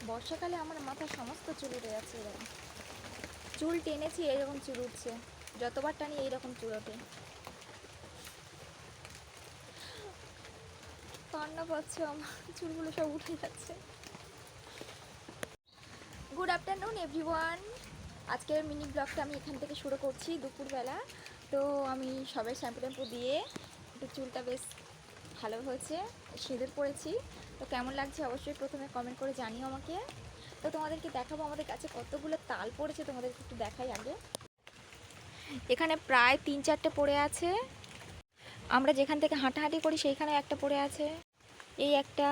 বর্ষাকালে আমার মাথার সমস্ত চুল উঠে যাচ্ছে এরকম। চুল টেনেছি এরকম চুল উঠছে, যতবার টানি এইরকম চুল ওঠে। কান্না পাচ্ছে আমার, চুলগুলো সব উঠে যাচ্ছে। Good afternoon everyone. আজকের মিনি ব্লগটা আমি এখান থেকে শুরু করছি দুপুরবেলা। তো আমি সবাই শ্যাম্পু ট্যাম্পু দিয়ে একটু চুলটা বেশ ভালো হয়েছে, সিঁদুর পরেছি। তো কেমন লাগছে অবশ্যই প্রথমে কমেন্ট করে জানিও আমাকে। তো তোমাদেরকে দেখাবো আমাদের কাছে কতগুলো তাল পড়েছে, তোমাদেরকে একটু দেখাই আগে। এখানে প্রায় 3-4টে পড়ে আছে। আমরা যেখান থেকে হাঁটাহাঁটি করি সেইখানে একটা পড়ে আছে, এই একটা।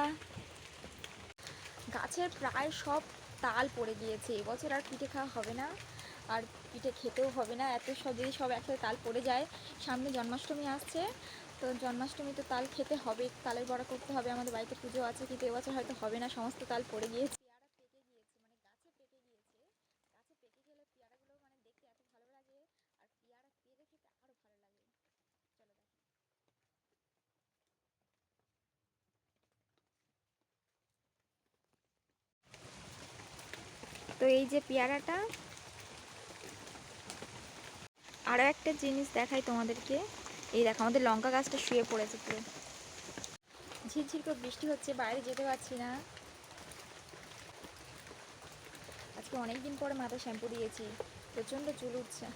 গাছের প্রায় সব তাল পড়ে গিয়েছে। এবছর আর পিঠে খাওয়া হবে না, আর পিঠে খেতেও হবে না। এত সব যদি সব একসাথে তাল পড়ে যায়। সামনে জন্মাষ্টমী আসছে, তো জন্মাষ্টমীতে তাল খেতে হবে, তালের বড়া করতে হবে, আমাদের বাড়িতে পুজো আছে। কিন্তু এবছর হয়তো হবে না, সমস্ত তাল পড়ে গিয়েছে। পেয়ারা পেকে গিয়েছে, মানে গাছে পেকে গিয়েছে। গাছে পেকে গেলে পেয়ারাগুলো মানে দেখতে এত ভালো লাগে, আর পেয়ারা পেরে খেতে আরও ভালো লাগে। চলো দেখো। তো এই যে পেয়ারাটা। আরও একটা জিনিস দেখাই তোমাদেরকে। এই দেখো, আমাদের লঙ্কা গাছটা শুয়ে পড়েছে পুরো। ঝিরঝির করে বৃষ্টি হচ্ছে, বাইরে যেতে পারছি না। আজকে অনেক দিন পরে মাথায় শ্যাম্পু দিয়েছি, প্রচণ্ড চুল উঠছে।